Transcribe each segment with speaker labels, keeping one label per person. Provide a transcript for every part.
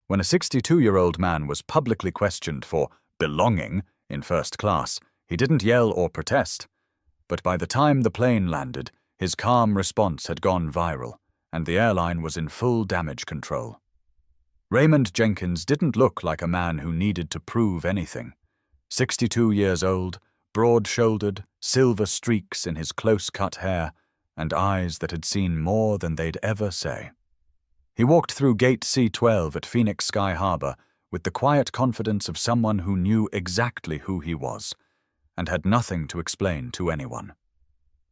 Speaker 1: When a 62-year-old man was publicly questioned for belonging in first class, he didn't yell or protest. But by the time the plane landed, his calm response had gone viral, and the airline was in full damage control. Raymond Jenkins didn't look like a man who needed to prove anything. 62 years old, broad-shouldered, silver streaks in his close-cut hair, and eyes that had seen more than they'd ever say. He walked through Gate C-12 at Phoenix Sky Harbor with the quiet confidence of someone who knew exactly who he was, and had nothing to explain to anyone.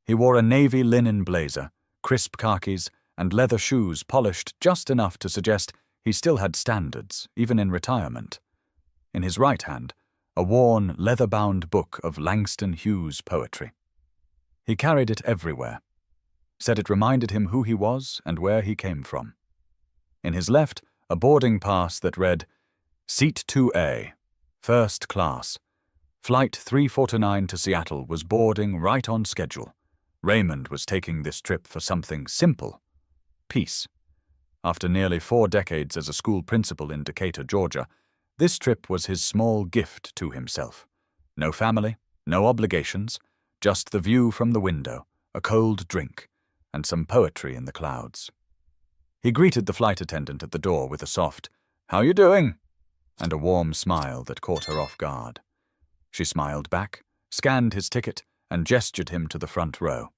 Speaker 1: He wore a navy linen blazer, crisp khakis, and leather shoes polished just enough to suggest he still had standards, even in retirement. In his right hand, a worn, leather-bound book of Langston Hughes poetry. He carried it everywhere, said it reminded him who he was and where he came from. In his left, a boarding pass that read, Seat 2A, First Class. Flight 349 to Seattle was boarding right on schedule. Raymond was taking this trip for something simple. Peace. After nearly 4 decades as a school principal in Decatur, Georgia, this trip was his small gift to himself. No family, no obligations, just the view from the window, a cold drink, and some poetry in the clouds. He greeted the flight attendant at the door with a soft, "How you doing?" and a warm smile that caught her off guard. She smiled back, scanned his ticket, and gestured him to the front row.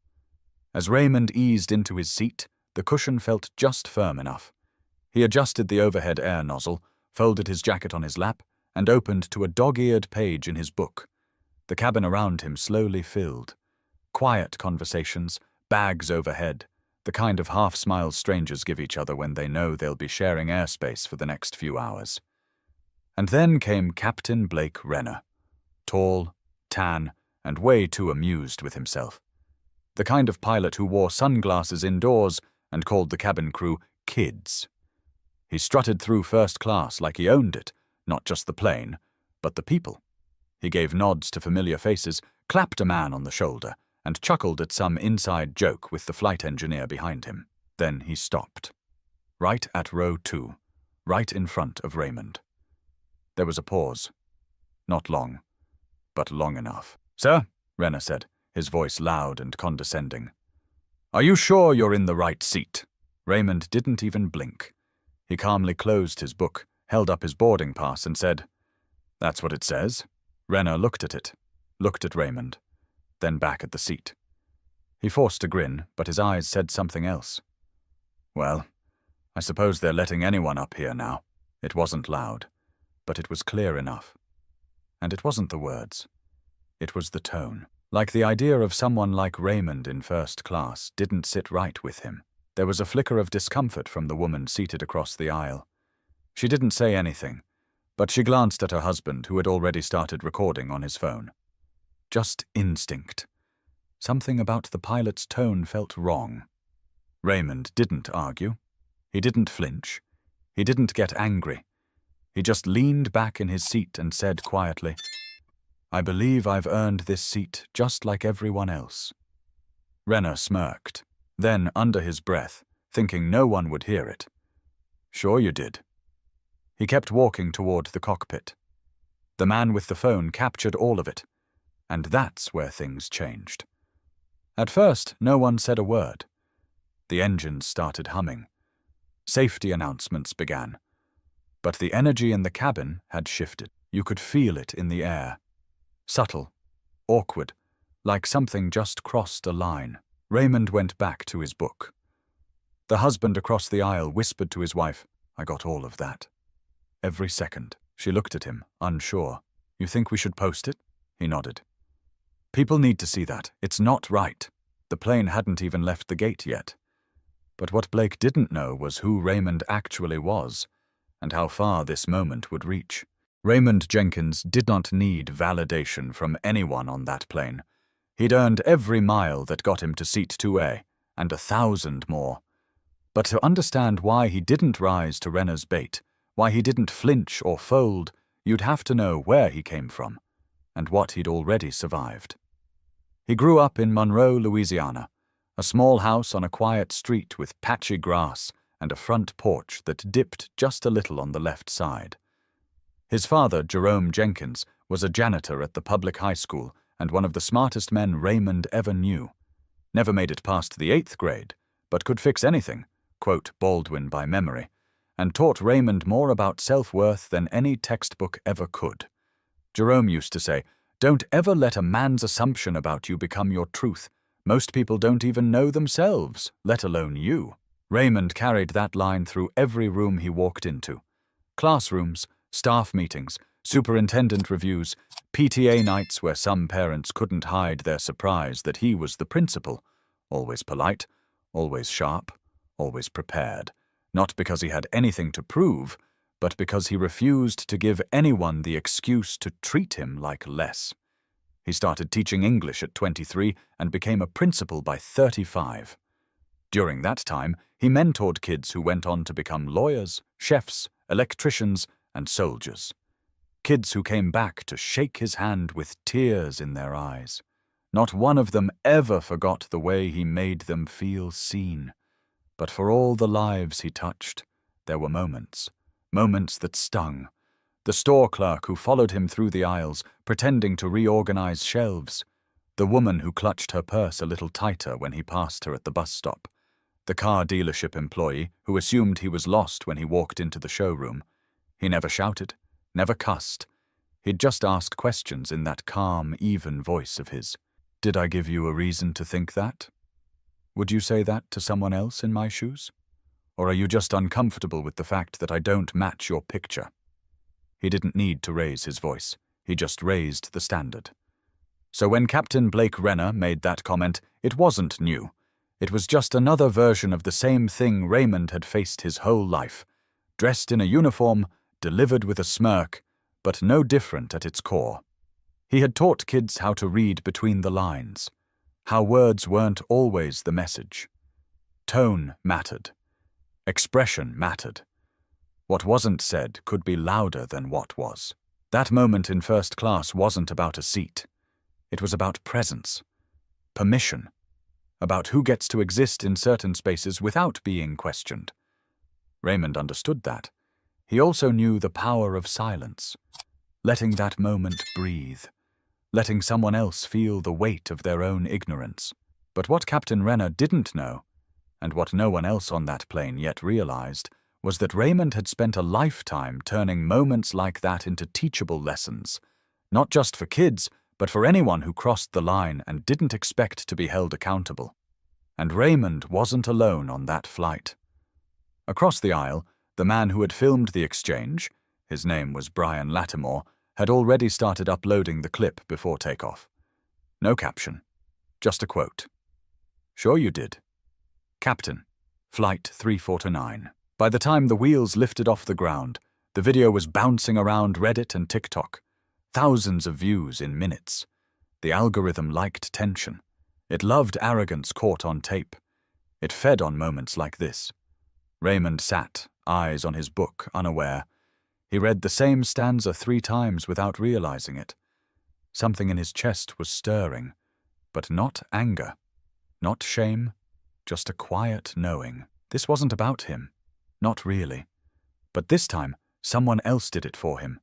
Speaker 1: As Raymond eased into his seat, the cushion felt just firm enough. He adjusted the overhead air nozzle, folded his jacket on his lap, and opened to a dog-eared page in his book. The cabin around him slowly filled. Quiet conversations, bags overhead, the kind of half-smiles strangers give each other when they know they'll be sharing airspace for the next few hours. And then came Captain Blake Renner. Tall, tan, and way too amused with himself. The kind of pilot who wore sunglasses indoors and called the cabin crew kids. He strutted through first class like he owned it, not just the plane, but the people. He gave nods to familiar faces, clapped a man on the shoulder, and chuckled at some inside joke with the flight engineer behind him. Then he stopped. Right at row 2, right in front of Raymond. There was a pause. Not long, but long enough. "Sir," Renner said, his voice loud and condescending. "Are you sure you're in the right seat?" Raymond didn't even blink. He calmly closed his book, held up his boarding pass, and said, "That's what it says." Renner looked at it, looked at Raymond, then back at the seat. He forced a grin, but his eyes said something else. "Well, I suppose they're letting anyone up here now." It wasn't loud, but it was clear enough. And it wasn't the words. It was the tone. Like the idea of someone like Raymond in first class didn't sit right with him. There was a flicker of discomfort from the woman seated across the aisle. She didn't say anything, but she glanced at her husband, who had already started recording on his phone. Just instinct. Something about the pilot's tone felt wrong. Raymond didn't argue. He didn't flinch. He didn't get angry. He just leaned back in his seat and said quietly, "I believe I've earned this seat just like everyone else." Renner smirked. Then, under his breath, thinking no one would hear it, "Sure you did." He kept walking toward the cockpit. The man with the phone captured all of it, and that's where things changed. At first, no one said a word. The engines started humming. Safety announcements began. But the energy in the cabin had shifted. You could feel it in the air. Subtle, awkward, like something just crossed a line. Raymond went back to his book. The husband across the aisle whispered to his wife, "I got all of that." Every second. She looked at him, unsure. "You think we should post it?" He nodded. "People need to see that. It's not right." The plane hadn't even left the gate yet. But what Blake didn't know was who Raymond actually was, and how far this moment would reach. Raymond Jenkins did not need validation from anyone on that plane. He'd earned every mile that got him to seat 2A, and 1,000 more. But to understand why he didn't rise to Renner's bait, why he didn't flinch or fold, you'd have to know where he came from, and what he'd already survived. He grew up in Monroe, Louisiana, a small house on a quiet street with patchy grass and a front porch that dipped just a little on the left side. His father, Jerome Jenkins, was a janitor at the public high school and one of the smartest men Raymond ever knew. Never made it past the 8th grade, but could fix anything, quote Baldwin by memory, and taught Raymond more about self-worth than any textbook ever could. Jerome used to say, "Don't ever let a man's assumption about you become your truth. Most people don't even know themselves, let alone you." Raymond carried that line through every room he walked into. Classrooms, staff meetings, superintendent reviews, PTA nights where some parents couldn't hide their surprise that he was the principal, always polite, always sharp, always prepared, not because he had anything to prove, but because he refused to give anyone the excuse to treat him like less. He started teaching English at 23 and became a principal by 35. During that time, he mentored kids who went on to become lawyers, chefs, electricians, and soldiers. Kids who came back to shake his hand with tears in their eyes. Not one of them ever forgot the way he made them feel seen. But for all the lives he touched, there were moments that stung. The store clerk who followed him through the aisles, pretending to reorganize shelves. The woman who clutched her purse a little tighter when he passed her at the bus stop. The car dealership employee who assumed he was lost when he walked into the showroom. He never shouted, never cussed. He'd just ask questions in that calm, even voice of his. "Did I give you a reason to think that? Would you say that to someone else in my shoes? Or are you just uncomfortable with the fact that I don't match your picture?" He didn't need to raise his voice. He just raised the standard. So when Captain Blake Renner made that comment, it wasn't new. It was just another version of the same thing Raymond had faced his whole life. Dressed in a uniform, delivered with a smirk, but no different at its core. He had taught kids how to read between the lines, how words weren't always the message. Tone mattered. Expression mattered. What wasn't said could be louder than what was. That moment in first class wasn't about a seat. It was about presence, permission, about who gets to exist in certain spaces without being questioned. Raymond understood that. He also knew the power of silence, letting that moment breathe, letting someone else feel the weight of their own ignorance. But what Captain Renner didn't know, and what no one else on that plane yet realized, was that Raymond had spent a lifetime turning moments like that into teachable lessons, not just for kids, but for anyone who crossed the line and didn't expect to be held accountable. And Raymond wasn't alone on that flight. Across the aisle, the man who had filmed the exchange, his name was Brian Lattimore, had already started uploading the clip before takeoff. No caption, just a quote. "Sure you did. Captain, Flight 349. By the time the wheels lifted off the ground, the video was bouncing around Reddit and TikTok. Thousands of views in minutes. The algorithm liked tension. It loved arrogance caught on tape. It fed on moments like this. Raymond sat, eyes on his book, unaware. He read the same stanza 3 times without realizing it. Something in his chest was stirring, but not anger, not shame, just a quiet knowing. This wasn't about him, not really. But this time, someone else did it for him,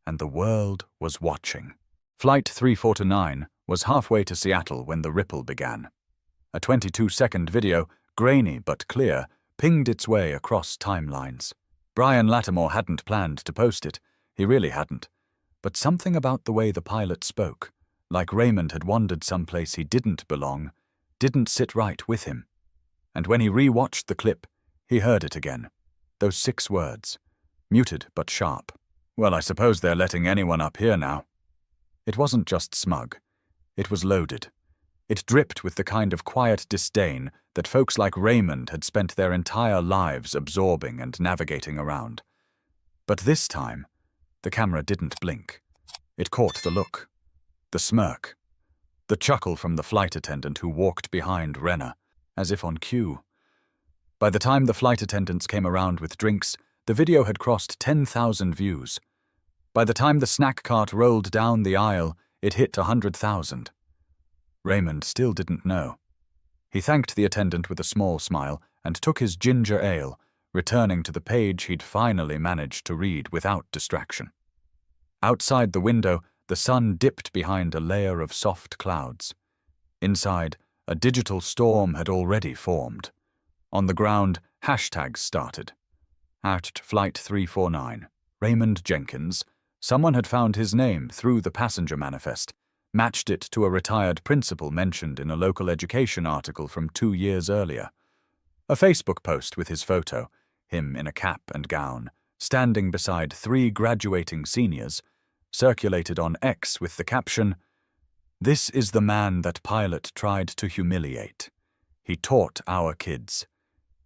Speaker 1: and the world was watching. Flight 349 was halfway to Seattle when the ripple began. A 22-second video, grainy but clear, pinged its way across timelines. Brian Lattimore hadn't planned to post it. He really hadn't. But something about the way the pilot spoke, like Raymond had wandered someplace he didn't belong, didn't sit right with him. And when he re-watched the clip, he heard it again. Those 6 words, muted but sharp. "Well, I suppose they're letting anyone up here now." It wasn't just smug. It was loaded. It dripped with the kind of quiet disdain that folks like Raymond had spent their entire lives absorbing and navigating around. But this time, the camera didn't blink. It caught the look, the smirk, the chuckle from the flight attendant who walked behind Renner, as if on cue. By the time the flight attendants came around with drinks, the video had crossed 10,000 views. By the time the snack cart rolled down the aisle, it hit 100,000. Raymond still didn't know. He thanked the attendant with a small smile and took his ginger ale, returning to the page he'd finally managed to read without distraction. Outside the window, the sun dipped behind a layer of soft clouds. Inside, a digital storm had already formed. On the ground, hashtags started. #Flight 349. Raymond Jenkins. Someone had found his name through the passenger manifest, matched it to a retired principal mentioned in a local education article from 2 years earlier. A Facebook post with his photo, him in a cap and gown, standing beside 3 graduating seniors, circulated on X with the caption, "This is the man that Pilate tried to humiliate. He taught our kids.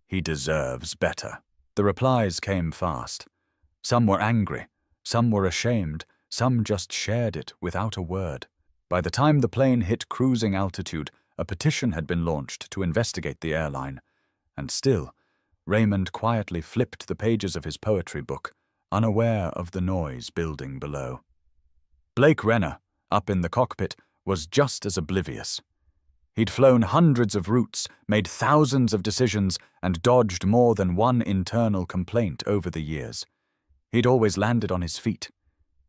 Speaker 1: He deserves better." The replies came fast. Some were angry, some were ashamed, some just shared it without a word. By the time the plane hit cruising altitude, a petition had been launched to investigate the airline. And still, Raymond quietly flipped the pages of his poetry book, unaware of the noise building below. Blake Renner, up in the cockpit, was just as oblivious. He'd flown hundreds of routes, made thousands of decisions, and dodged more than one internal complaint over the years. He'd always landed on his feet.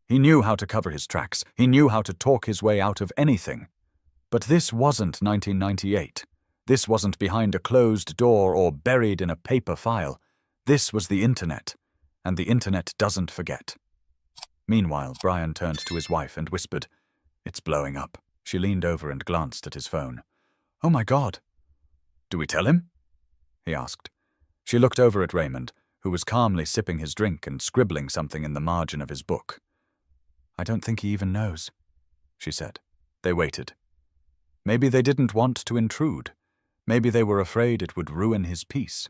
Speaker 1: He knew how to cover his tracks. He knew how to talk his way out of anything. But this wasn't 1998. This wasn't behind a closed door or buried in a paper file. This was the internet, and the internet doesn't forget. Meanwhile, Brian turned to his wife and whispered, "It's blowing up." She leaned over and glanced at his phone. "Oh my God." "Do we tell him?" he asked. She looked over at Raymond, who was calmly sipping his drink and scribbling something in the margin of his book. "I don't think he even knows," she said. They waited. Maybe they didn't want to intrude. Maybe they were afraid it would ruin his peace.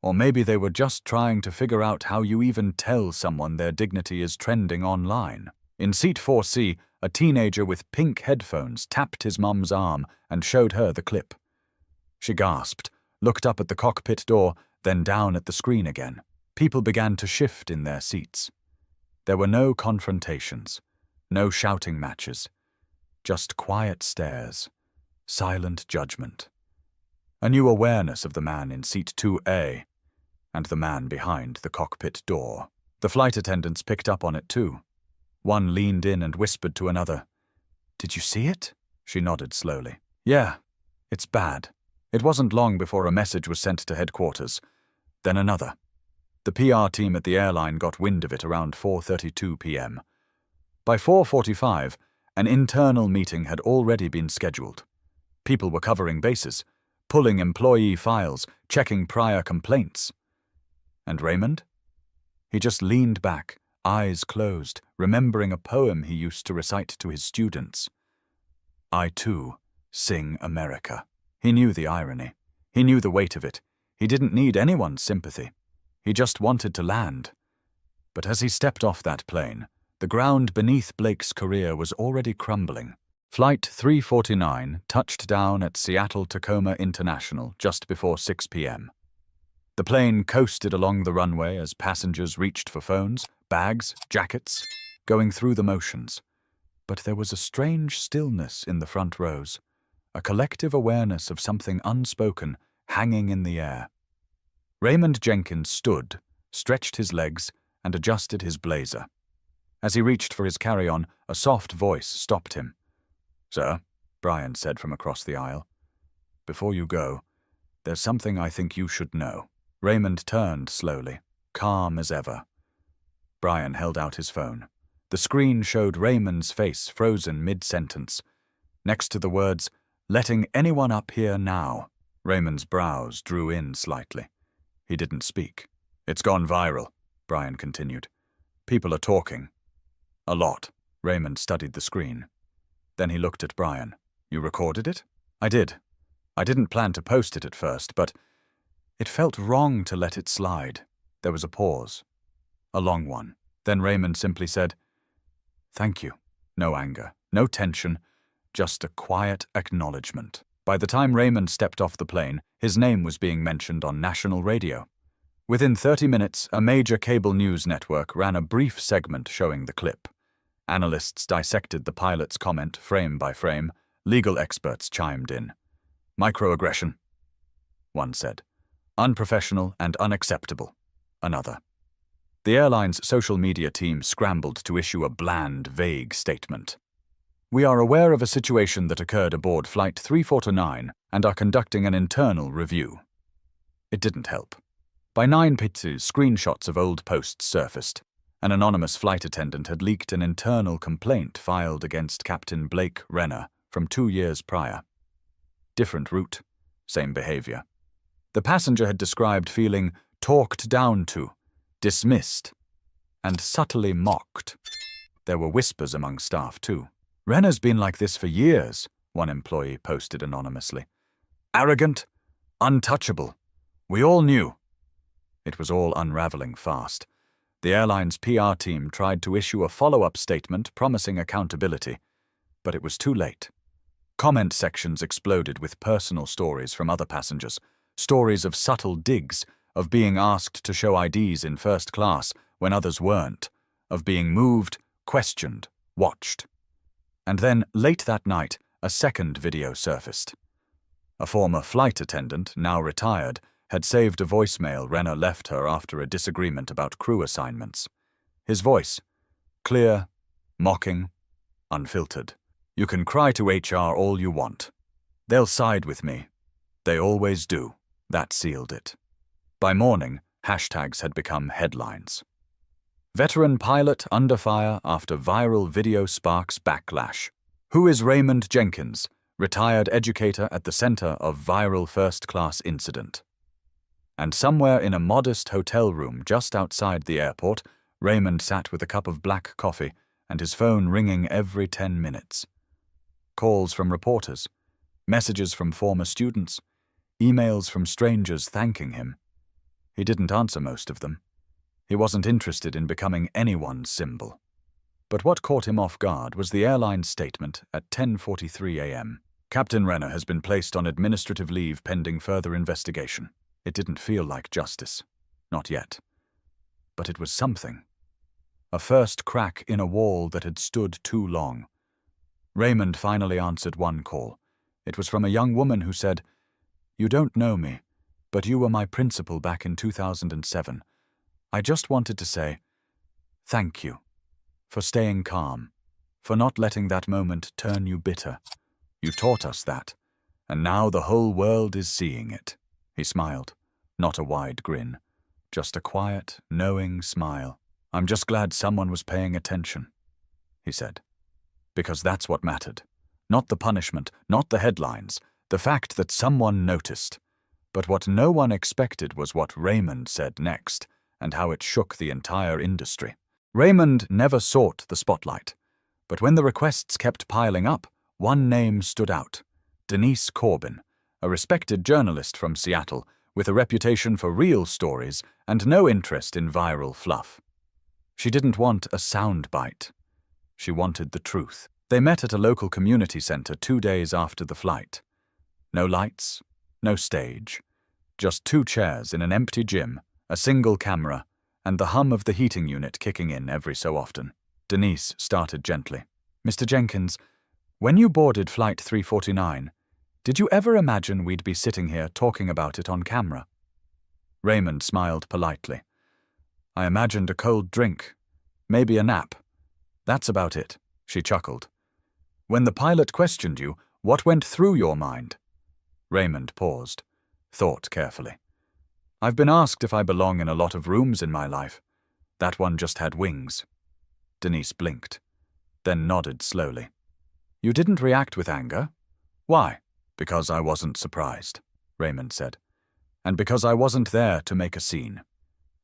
Speaker 1: Or maybe they were just trying to figure out how you even tell someone their dignity is trending online. In seat 4C, a teenager with pink headphones tapped his mum's arm and showed her the clip. She gasped, looked up at the cockpit door, then down at the screen again. People began to shift in their seats. There were no confrontations, no shouting matches, just quiet stares, silent judgment. A new awareness of the man in seat 2A and the man behind the cockpit door. The flight attendants picked up on it too. One leaned in and whispered to another, "Did you see it?" She nodded slowly. "Yeah, it's bad." It wasn't long before a message was sent to headquarters. Then another. The PR team at the airline got wind of it around 4:32 p.m. By 4:45, an internal meeting had already been scheduled. People were covering bases, pulling employee files, checking prior complaints. And Raymond? He just leaned back, eyes closed, remembering a poem he used to recite to his students. "I, too, sing America." He knew the irony. He knew the weight of it. He didn't need anyone's sympathy. He just wanted to land. But as he stepped off that plane, the ground beneath Blake's career was already crumbling. Flight 349 touched down at Seattle-Tacoma International just before 6 p.m. The plane coasted along the runway as passengers reached for phones, bags, jackets, going through the motions. But there was a strange stillness in the front rows, a collective awareness of something unspoken hanging in the air. Raymond Jenkins stood, stretched his legs, and adjusted his blazer. As he reached for his carry-on, a soft voice stopped him. "Sir," Brian said from across the aisle, "before you go, there's something I think you should know." Raymond turned slowly, calm as ever. Brian held out his phone. The screen showed Raymond's face frozen mid-sentence. Next to the words, "letting anyone up here now." Raymond's brows drew in slightly. He didn't speak. "It's gone viral," Brian continued. "People are talking. A lot." Raymond studied the screen. Then he looked at Brian. "You recorded it?" "I did. I didn't plan to post it at first, but it felt wrong to let it slide." There was a pause. A long one. Then Raymond simply said, "Thank you." No anger, no tension, just a quiet acknowledgement. By the time Raymond stepped off the plane, his name was being mentioned on national radio. Within 30 minutes, a major cable news network ran a brief segment showing the clip. Analysts dissected the pilot's comment frame by frame. Legal experts chimed in. "Microaggression," one said. Unprofessional and unacceptable. Another. The airline's social media team scrambled to issue a bland, vague statement. We are aware of a situation that occurred aboard Flight 349 and are conducting an internal review. It didn't help. By 9:02, screenshots of old posts surfaced. An anonymous flight attendant had leaked an internal complaint filed against Captain Blake Renner from 2 years prior. Different route, same behavior. The passenger had described feeling talked down to, dismissed, and subtly mocked. There were whispers among staff, too. Renner's been like this for years, one employee posted anonymously. Arrogant, untouchable. We all knew. It was all unraveling fast. The airline's PR team tried to issue a follow-up statement promising accountability, but it was too late. Comment sections exploded with personal stories from other passengers, stories of subtle digs, of being asked to show IDs in first class when others weren't, of being moved, questioned, watched. And then, late that night, a second video surfaced. A former flight attendant, now retired, had saved a voicemail Renner left her after a disagreement about crew assignments. His voice, clear, mocking, unfiltered. You can cry to HR all you want. They'll side with me. They always do. That sealed it. By morning, hashtags had become headlines. Veteran pilot under fire after viral video sparks backlash. Who is Raymond Jenkins, retired educator at the center of viral first-class incident? And somewhere in a modest hotel room just outside the airport, Raymond sat with a cup of black coffee and his phone ringing every 10 minutes. Calls from reporters, messages from former students, emails from strangers thanking him. He didn't answer most of them. He wasn't interested in becoming anyone's symbol. But what caught him off guard was the airline's statement at 10:43 a.m. Captain Renner has been placed on administrative leave pending further investigation. It didn't feel like justice. Not yet. But it was something. A first crack in a wall that had stood too long. Raymond finally answered one call. It was from a young woman who said, "You don't know me, but you were my principal back in 2007. I just wanted to say, thank you for staying calm, for not letting that moment turn you bitter. You taught us that, and now the whole world is seeing it." He smiled, not a wide grin, just a quiet, knowing smile. "I'm just glad someone was paying attention," he said. Because that's what mattered. Not the punishment, not the headlines, the fact that someone noticed. But what no one expected was what Raymond said next, and how it shook the entire industry. Raymond never sought the spotlight, but when the requests kept piling up, one name stood out: Denise Corbin, a respected journalist from Seattle with a reputation for real stories and no interest in viral fluff. She didn't want a soundbite. She wanted the truth. They met at a local community center 2 days after the flight. No lights, no stage, just 2 chairs in an empty gym, a single camera, and the hum of the heating unit kicking in every so often. Denise started gently. "Mr. Jenkins, when you boarded Flight 349, did you ever imagine we'd be sitting here talking about it on camera?" Raymond smiled politely. "I imagined a cold drink, maybe a nap. That's about it," she chuckled. "When the pilot questioned you, what went through your mind?" Raymond paused, thought carefully. "I've been asked if I belong in a lot of rooms in my life. That one just had wings." Denise blinked, then nodded slowly. "You didn't react with anger? Why?" "Because I wasn't surprised," Raymond said. "And because I wasn't there to make a scene.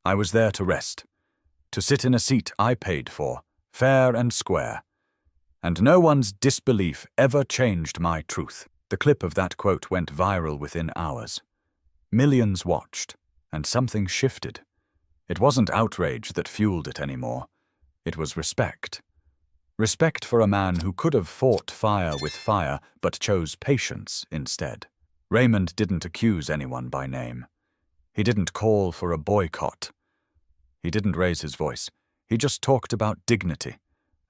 Speaker 1: I was there to rest, to sit in a seat I paid for, fair and square. And no one's disbelief ever changed my truth." The clip of that quote went viral within hours. Millions watched, and something shifted. It wasn't outrage that fueled it anymore. It was respect. Respect for a man who could have fought fire with fire, but chose patience instead. Raymond didn't accuse anyone by name. He didn't call for a boycott. He didn't raise his voice. He just talked about dignity,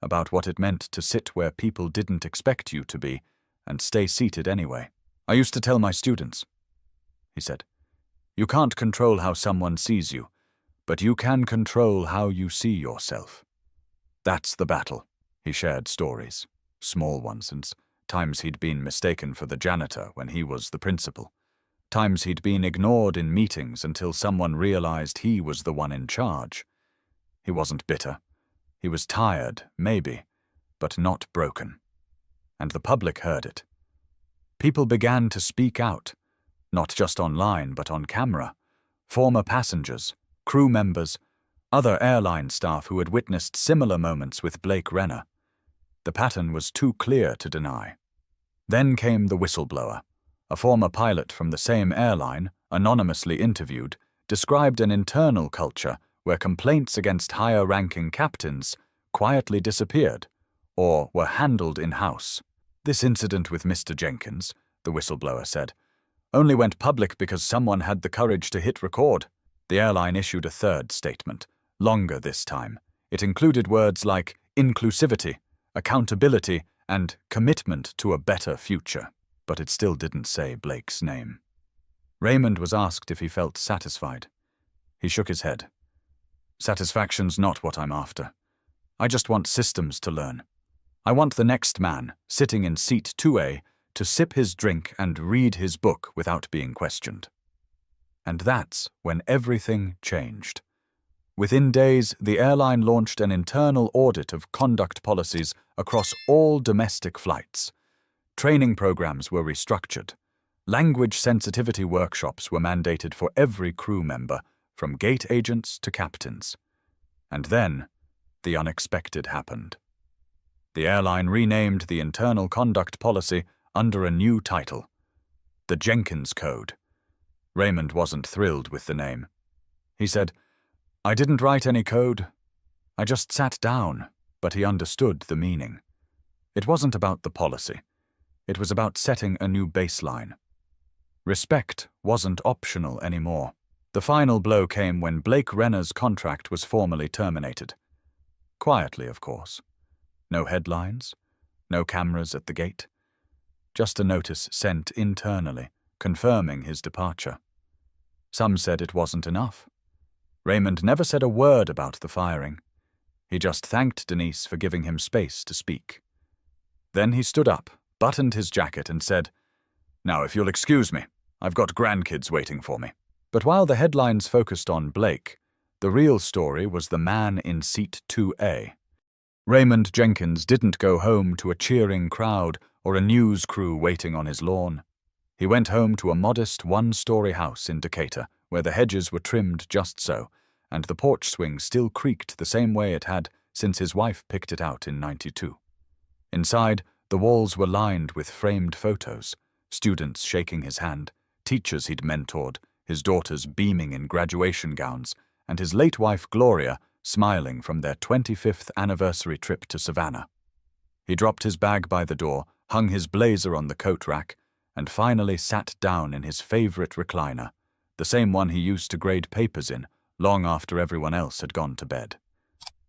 Speaker 1: about what it meant to sit where people didn't expect you to be, and stay seated anyway. "I used to tell my students," he said, You can't control how someone sees you, but you can control how you see yourself. That's the battle. He shared stories, small ones, and times he'd been mistaken for the janitor when he was the principal. Times he'd been ignored in meetings until someone realized he was the one in charge. He wasn't bitter. He was tired, maybe, but not broken. And the public heard it. People began to speak out, not just online but on camera. Former passengers, crew members, other airline staff who had witnessed similar moments with Blake Renner. The pattern was too clear to deny. Then came the whistleblower. A former pilot from the same airline, anonymously interviewed, described an internal culture where complaints against higher-ranking captains quietly disappeared or were handled in-house. This incident with Mr. Jenkins, the whistleblower said, only went public because someone had the courage to hit record. The airline issued a third statement, longer this time. It included words like inclusivity, accountability, and commitment to a better future. But it still didn't say Blake's name. Raymond was asked if he felt satisfied. He shook his head. Satisfaction's not what I'm after. I just want systems to learn. I want the next man, sitting in seat 2A, to sip his drink and read his book without being questioned. And that's when everything changed. Within days, the airline launched an internal audit of conduct policies across all domestic flights. Training programs were restructured. Language sensitivity workshops were mandated for every crew member, from gate agents to captains. And then, the unexpected happened. The airline renamed the internal conduct policy under a new title, the Jenkins Code. Raymond wasn't thrilled with the name. He said, "I didn't write any code. I just sat down," but he understood the meaning. It wasn't about the policy. It was about setting a new baseline. Respect wasn't optional anymore. The final blow came when Blake Renner's contract was formally terminated. Quietly, of course. No headlines, no cameras at the gate. Just a notice sent internally, confirming his departure. Some said it wasn't enough. Raymond never said a word about the firing. He just thanked Denise for giving him space to speak. Then he stood up, buttoned his jacket and said, "Now, if you'll excuse me, I've got grandkids waiting for me." But while the headlines focused on Blake, the real story was the man in seat 2A. Raymond Jenkins didn't go home to a cheering crowd or a news crew waiting on his lawn. He went home to a modest one-story house in Decatur, where the hedges were trimmed just so, and the porch swing still creaked the same way it had since his wife picked it out in '92. Inside, the walls were lined with framed photos, students shaking his hand, teachers he'd mentored, his daughters beaming in graduation gowns, and his late wife Gloria smiling from their 25th anniversary trip to Savannah. He dropped his bag by the door, hung his blazer on the coat rack, and finally sat down in his favorite recliner, the same one he used to grade papers in, long after everyone else had gone to bed.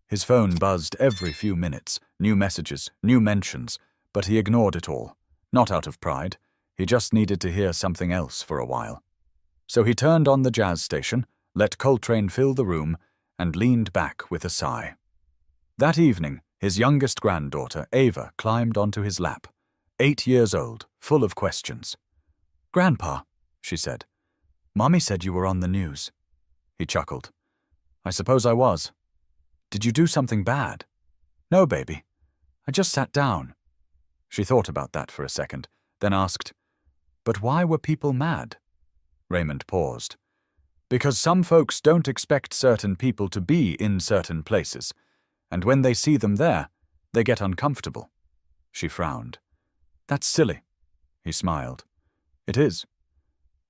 Speaker 1: His phone buzzed every few minutes, new messages, new mentions, but he ignored it all. Not out of pride, he just needed to hear something else for a while. So he turned on the jazz station, let Coltrane fill the room, and leaned back with a sigh. That evening, his youngest granddaughter, Ava, climbed onto his lap, 8 years old, full of questions. "Grandpa," she said, "Mommy said you were on the news." He chuckled. "I suppose I was. Did you do something bad?" "No, baby. I just sat down." She thought about that for a second, then asked, "But why were people mad?" Raymond paused. "Because some folks don't expect certain people to be in certain places, and when they see them there, they get uncomfortable." She frowned. "That's silly." He smiled. "It is.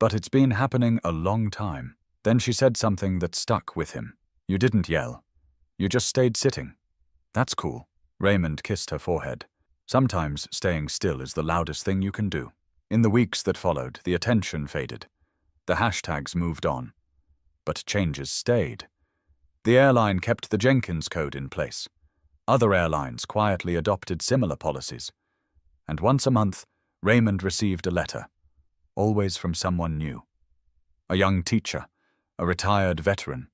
Speaker 1: But it's been happening a long time." Then she said something that stuck with him. "You didn't yell. You just stayed sitting. That's cool." Raymond kissed her forehead. Sometimes staying still is the loudest thing you can do. In the weeks that followed, the attention faded. The hashtags moved on. But changes stayed. The airline kept the Jenkins Code in place. Other airlines quietly adopted similar policies. And once a month, Raymond received a letter, always from someone new. a young teacher, a retired veteran,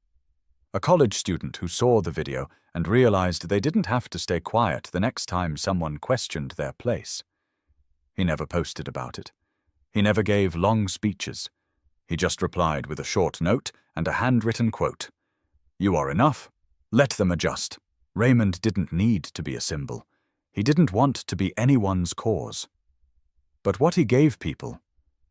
Speaker 1: a college student who saw the video and realized they didn't have to stay quiet the next time someone questioned their place. He never posted about it. He never gave long speeches. He just replied with a short note and a handwritten quote. "You are enough. Let them adjust." Raymond didn't need to be a symbol. He didn't want to be anyone's cause. But what he gave people,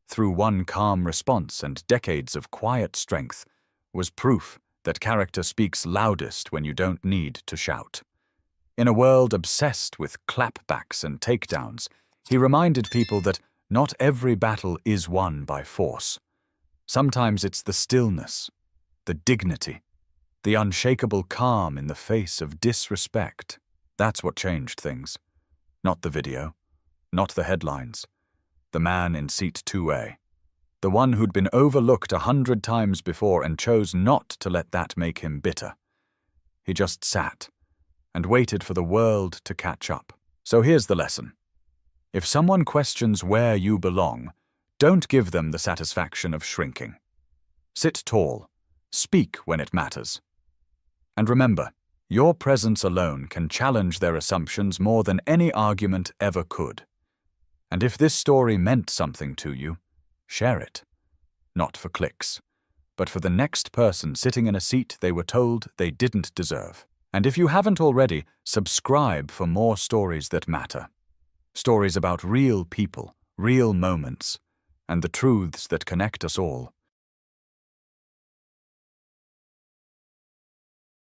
Speaker 1: through one calm response and decades of quiet strength, was proof that character speaks loudest when you don't need to shout. In a world obsessed with clapbacks and takedowns, he reminded people that not every battle is won by force. Sometimes it's the stillness, the dignity, the unshakable calm in the face of disrespect. That's what changed things. Not the video, not the headlines. The man in seat 2A. The one who'd been overlooked 100 times before and chose not to let that make him bitter. He just sat and waited for the world to catch up. So here's the lesson. If someone questions where you belong, don't give them the satisfaction of shrinking. Sit tall. Speak when it matters. And remember, your presence alone can challenge their assumptions more than any argument ever could. And if this story meant something to you, share it. Not for clicks, but for the next person sitting in a seat they were told they didn't deserve. And if you haven't already, subscribe for more stories that matter. Stories about real people, real moments, and the truths that connect us all.